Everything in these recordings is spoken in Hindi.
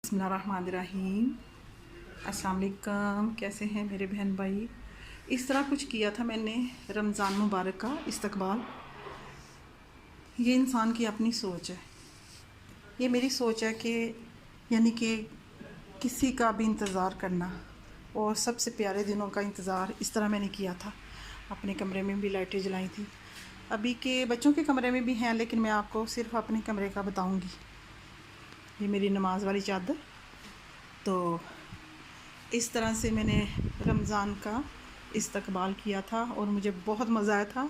बिस्मिल्लाहिर्रहमानिर्रहीम। अस्सलाम वालेकुम। कैसे हैं मेरे बहन भाई। इस तरह कुछ किया था मैंने रमज़ान मुबारक का इस्तकबाल। ये इंसान की अपनी सोच है। ये मेरी सोच है कि यानी कि किसी का भी इंतज़ार करना और सबसे प्यारे दिनों का इंतज़ार इस तरह मैंने किया था। अपने कमरे में भी लाइटें जलाई थी। अभी के बच्चों के कमरे में भी हैं, लेकिन मैं आपको सिर्फ़ अपने कमरे का बताऊंगी। ये मेरी नमाज वाली चादर। तो इस तरह से मैंने रमज़ान का इस्तकबाल किया था और मुझे बहुत मज़ा आया था।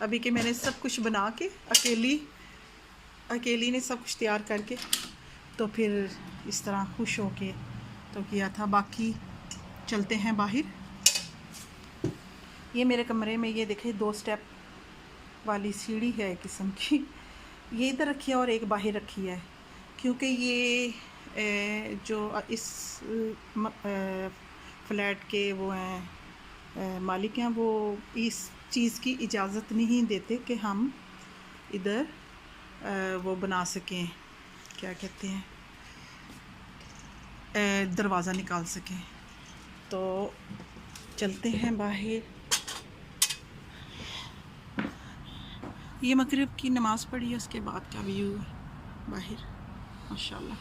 अभी के मैंने सब कुछ बना के अकेली ने सब कुछ तैयार करके तो फिर इस तरह खुश हो के तो किया था। बाकी चलते हैं बाहर। ये मेरे कमरे में ये देखें 2 स्टेप वाली सीढ़ी है एक किस्म की। ये इधर रखी है और एक बाहर रखी है, क्योंकि ये जो इस फ्लैट के वो हैं मालिक हैं, वो इस चीज़ की इजाज़त नहीं देते कि हम इधर वो बना सकें, क्या कहते हैं, दरवाज़ा निकाल सकें। तो चलते हैं बाहर। ये मगरिब की नमाज़ पढ़ी है, उसके बाद का व्यू बाहर माशाल्लाह।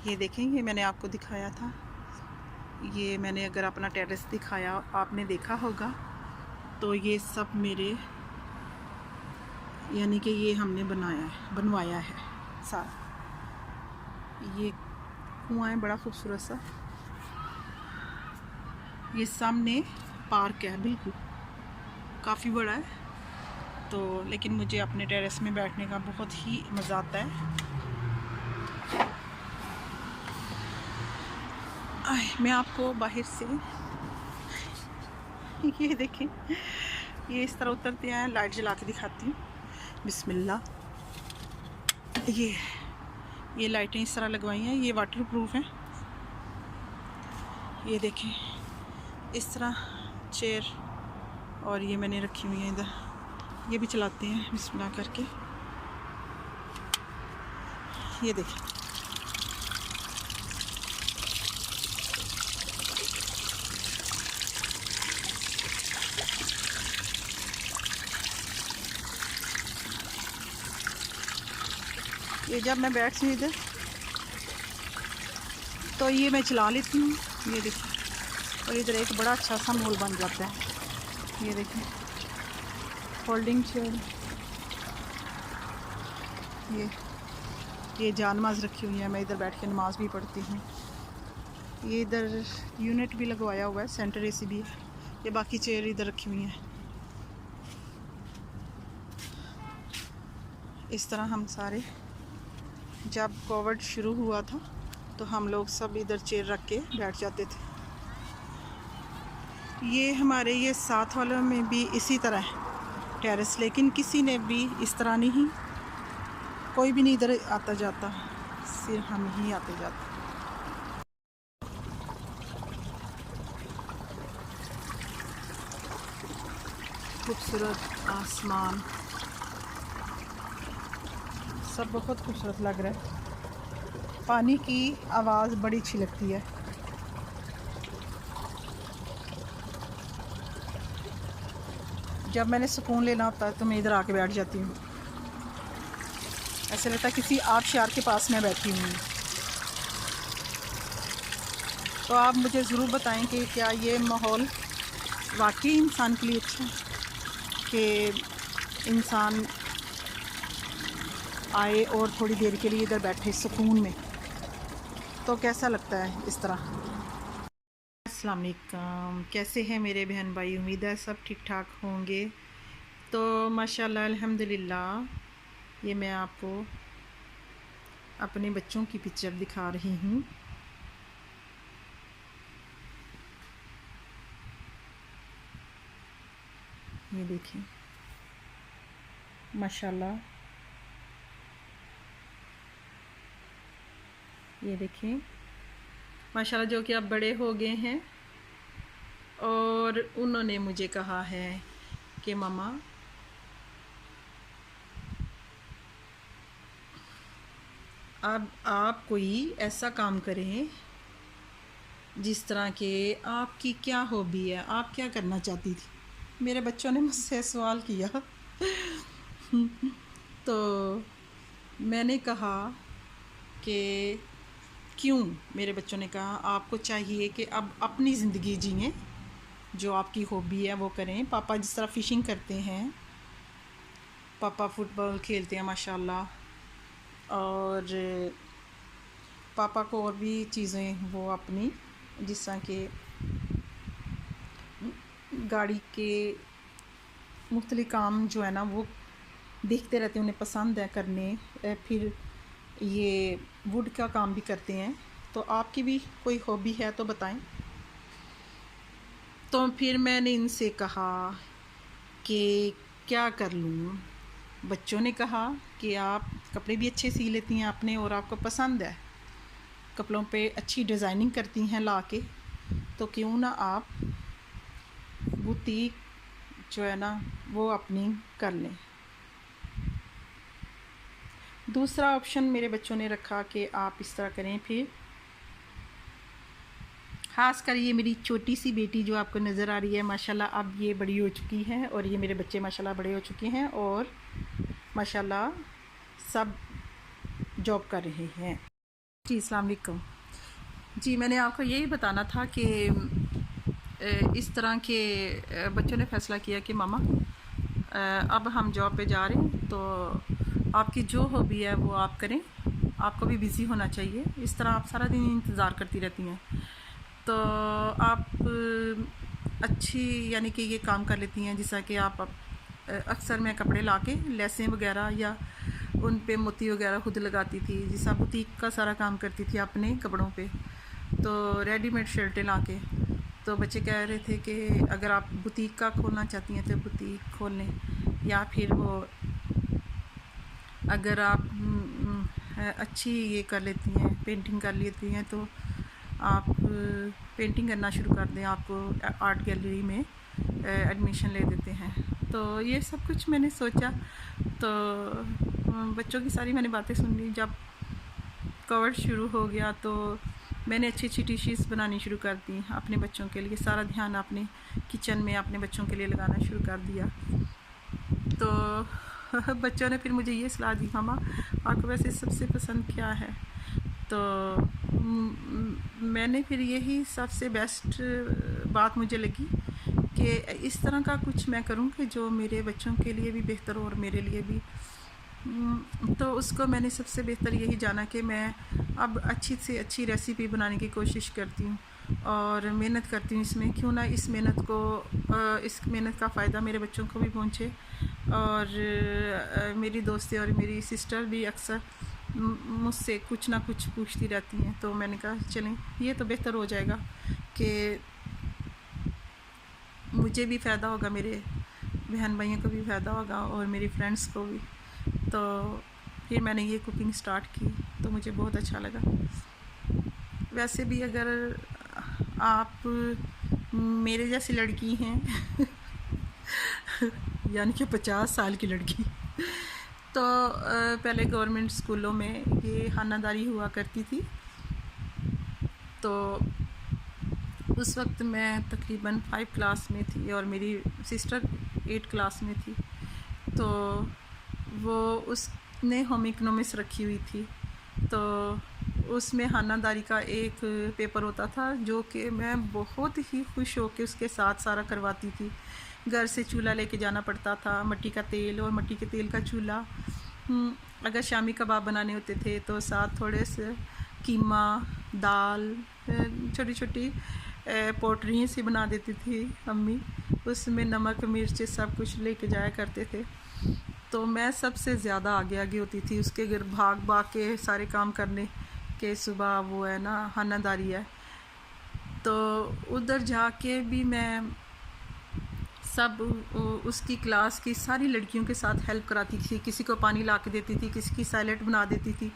ये देखें, ये मैंने आपको दिखाया था। ये मैंने अगर अपना टेरेस दिखाया आपने देखा होगा, तो ये सब मेरे यानी कि ये हमने बनवाया है सारा। ये कुआं है बड़ा खूबसूरत सा। ये सामने पार्क है, बिल्कुल काफ़ी बड़ा है। तो लेकिन मुझे अपने टेरेस में बैठने का बहुत ही मज़ा आता है। मैं आपको बाहर से ये देखें, ये इस तरह उतरते हैं। लाइट जला के दिखाती हूँ। बिस्मिल्लाह। ये लाइटें इस तरह लगवाई हैं, ये वाटर प्रूफ हैं। ये देखें इस तरह चेयर, और ये मैंने रखी हुई है इधर। ये भी चलाते हैं बिस्मिल्लाह करके। ये देखें, ये जब मैं बैठती हूँ इधर तो ये मैं चला लेती हूँ। ये देखिए, और इधर एक बड़ा अच्छा सा मॉल बन जाता है। ये देखें फोल्डिंग चेयर। ये जान नमाज रखी हुई है, मैं इधर बैठ के नमाज भी पढ़ती हूँ। ये इधर यूनिट भी लगवाया हुआ है, सेंटर एसी भी है। ये बाकी चेयर इधर रखी हुई हैं। इस तरह हम सारे, जब कोविड शुरू हुआ था तो हम लोग सब इधर चेयर रख के बैठ जाते थे। ये हमारे ये साथ वालों में भी इसी तरह है टेरेस, लेकिन किसी ने भी इस तरह नहीं, कोई भी नहीं इधर आता जाता, सिर्फ हम ही आते जाते। खूबसूरत आसमान, सब बहुत खूबसूरत लग रहा है। पानी की आवाज़ बड़ी अच्छी लगती है। जब मैंने सुकून लेना होता है तो मैं इधर आके बैठ जाती हूँ। ऐसे लगता है किसी आबशार के पास मैं बैठी हुई। तो आप मुझे ज़रूर बताएं कि क्या ये माहौल वाकई इंसान के लिए अच्छा है कि इंसान आए और थोड़ी देर के लिए इधर बैठे सुकून में, तो कैसा लगता है इस तरह। अस्सलाम वालेकुम। कैसे हैं मेरे बहन भाई। उम्मीद है सब ठीक ठाक होंगे। तो माशाल्लाह अल्हम्दुलिल्लाह, ये मैं आपको अपने बच्चों की पिक्चर दिखा रही हूँ। ये देखिए माशाल्लाह, ये देखिए माशाल्लाह, जो कि अब बड़े हो गए हैं और उन्होंने मुझे कहा है कि मम्मा अब आप कोई ऐसा काम करें जिस तरह के आपकी क्या हॉबी है, आप क्या करना चाहती थी। मेरे बच्चों ने मुझसे सवाल किया तो मैंने कहा कि क्यों, मेरे बच्चों ने कहा आपको चाहिए कि अब अपनी ज़िंदगी जिएं, जो आपकी हॉबी है वो करें। पापा जिस तरह फ़िशिंग करते हैं, पापा फुटबॉल खेलते हैं माशाल्लाह, और पापा को और भी चीज़ें वो अपनी जिस तरह के गाड़ी के मुख्तलिफ काम जो है ना वो देखते रहते हैं, उन्हें पसंद है करने। फिर ये वुड का काम भी करते हैं। तो आपकी भी कोई हॉबी है तो बताएं। तो फिर मैंने इनसे कहा कि क्या कर लूँ। बच्चों ने कहा कि आप कपड़े भी अच्छे सी लेती हैं अपने, और आपको पसंद है कपड़ों पे अच्छी डिज़ाइनिंग करती हैं ला के, तो क्यों ना आप बुटीक जो है ना वो अपनी कर लें। दूसरा ऑप्शन मेरे बच्चों ने रखा कि आप इस तरह करें। फिर ख़ास कर ये मेरी छोटी सी बेटी जो आपको नज़र आ रही है माशाल्लाह, अब ये बड़ी हो चुकी है, और ये मेरे बच्चे माशाल्लाह बड़े हो चुके हैं और माशाल्लाह सब जॉब कर रहे हैं। जी अस्सलाम वालेकुम। जी मैंने आपको यही बताना था कि इस तरह के बच्चों ने फ़ैसला किया कि मामा अब हम जॉब पे जा रहे हैं, तो आपकी जो हॉबी है वो आप करें, आपको भी बिज़ी होना चाहिए। इस तरह आप सारा दिन इंतज़ार करती रहती हैं, तो आप अच्छी यानी कि ये काम कर लेती हैं। जैसा कि आप अक्सर मैं कपड़े ला के लेसें वगैरह या उन पे मोती वगैरह खुद लगाती थी, जैसा बुटीक का सारा काम करती थी अपने कपड़ों पे, तो रेडीमेड शर्टें ला के। तो बच्चे कह रहे थे कि अगर आप बुटीक का खोलना चाहती हैं तो बुटीक खोल लें, या फिर वो अगर आप अच्छी ये कर लेती हैं, पेंटिंग कर लेती हैं, तो आप पेंटिंग करना शुरू कर दें, आपको आर्ट गैलरी में एडमिशन ले देते हैं। तो ये सब कुछ मैंने सोचा, तो बच्चों की सारी मैंने बातें सुन ली। जब कोविड शुरू हो गया तो मैंने अच्छी अच्छी डिशेस बनानी शुरू कर दी अपने बच्चों के लिए, सारा ध्यान अपने किचन में अपने बच्चों के लिए लगाना शुरू कर दिया। तो बच्चों ने फिर मुझे ये सलाह दी, मामा आपको वैसे सबसे पसंद क्या है। तो मैंने फिर यही सबसे बेस्ट बात मुझे लगी कि इस तरह का कुछ मैं करूं कि जो मेरे बच्चों के लिए भी बेहतर हो और मेरे लिए भी। तो उसको मैंने सबसे बेहतर यही जाना कि मैं अब अच्छी से अच्छी रेसिपी बनाने की कोशिश करती हूँ और मेहनत करती हूँ इसमें। क्यों ना इस मेहनत का फ़ायदा मेरे बच्चों को भी पहुँचे। और मेरी दोस्तें और मेरी सिस्टर भी अक्सर मुझसे कुछ ना कुछ पूछती रहती हैं, तो मैंने कहा चलें ये तो बेहतर हो जाएगा कि मुझे भी फ़ायदा होगा, मेरे बहन भाइयों को भी फ़ायदा होगा और मेरी फ्रेंड्स को भी। तो फिर मैंने ये कुकिंग स्टार्ट की, तो मुझे बहुत अच्छा लगा। वैसे भी अगर आप मेरे जैसी लड़की हैं यानी कि 50 साल की लड़की, तो पहले गवर्नमेंट स्कूलों में ये खानादारी हुआ करती थी। तो उस वक्त मैं तकरीबन 5 क्लास में थी और मेरी सिस्टर 8 क्लास में थी। तो वो उसने होम इकोनॉमिक्स रखी हुई थी, तो उसमें खानादारी का एक पेपर होता था जो कि मैं बहुत ही खुश होकर उसके साथ सारा करवाती थी। घर से चूल्हा लेके जाना पड़ता था, मिट्टी का तेल और मिट्टी के तेल का चूल्हा। अगर शामी कबाब बनाने होते थे तो साथ थोड़े से कीमा, दाल, छोटी छोटी पोटरी सी बना देती थी अम्मी, उसमें नमक मिर्च सब कुछ लेके जाया करते थे। तो मैं सबसे ज़्यादा आगे आगे होती थी उसके घर, भाग भाग के सारे काम करने के। सुबह वो है ना खानादारी है, तो उधर जाके भी मैं सब उसकी क्लास की सारी लड़कियों के साथ हेल्प कराती थी, किसी को पानी ला के देती थी, किसी की सैलेड बना देती थी।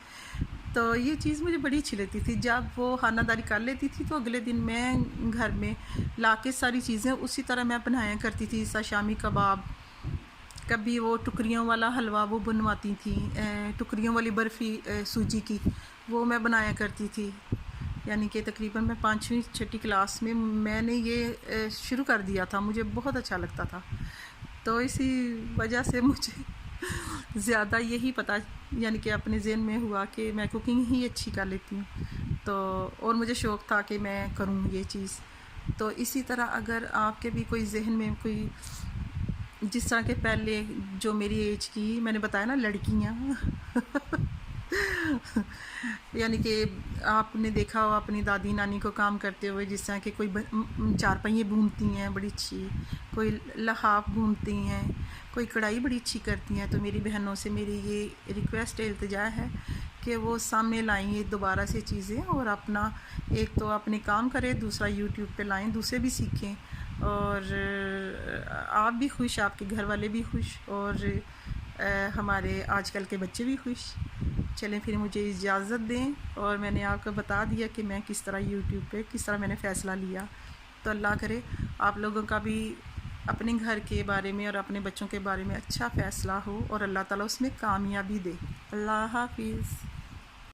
तो ये चीज़ मुझे बड़ी अच्छी लगती थी। जब वो खानादारी कर लेती थी तो अगले दिन मैं घर में ला के सारी चीज़ें उसी तरह मैं बनाया करती थी, जैसा शामी कबाब, कभी वो टुकरियों वाला हलवा वो बनवाती थी, टुकरियों वाली बर्फ़ी सूजी की, वो मैं बनाया करती थी। यानी कि तकरीबन मैं 5वीं 6ठी क्लास में मैंने ये शुरू कर दिया था, मुझे बहुत अच्छा लगता था। तो इसी वजह से मुझे ज़्यादा यही पता, यानी कि अपने ज़हन में हुआ कि मैं कुकिंग ही अच्छी कर लेती हूँ। तो और मुझे शौक़ था कि मैं करूँ ये चीज़। तो इसी तरह अगर आपके भी कोई ज़हन में कोई, जिस तरह के पहले जो मेरी एज की, मैंने बताया ना लड़कियाँ यानी कि आपने देखा हो अपनी दादी नानी को काम करते हुए, जिस तरह के कोई चार पहिए भूनती हैं बड़ी अच्छी, कोई लहाफ भूनती हैं, कोई कढ़ाई बड़ी अच्छी करती हैं। तो मेरी बहनों से मेरी ये रिक्वेस्ट है, इल्तिजा है कि वो सामने लाएं ये दोबारा से चीज़ें, और अपना एक तो अपने काम करें, दूसरा यूट्यूब पे लाएं, दूसरे भी सीखें, और आप भी खुश, आपके घर वाले भी खुश, और हमारे आजकल के बच्चे भी खुश। चलें फिर मुझे इजाज़त दें, और मैंने आपको बता दिया कि मैं किस तरह यूट्यूब पे किस तरह मैंने फ़ैसला लिया। तो अल्लाह करे आप लोगों का भी अपने घर के बारे में और अपने बच्चों के बारे में अच्छा फ़ैसला हो, और अल्लाह ताला उसमें कामयाबी दे। अल्लाह हाफ़िज़।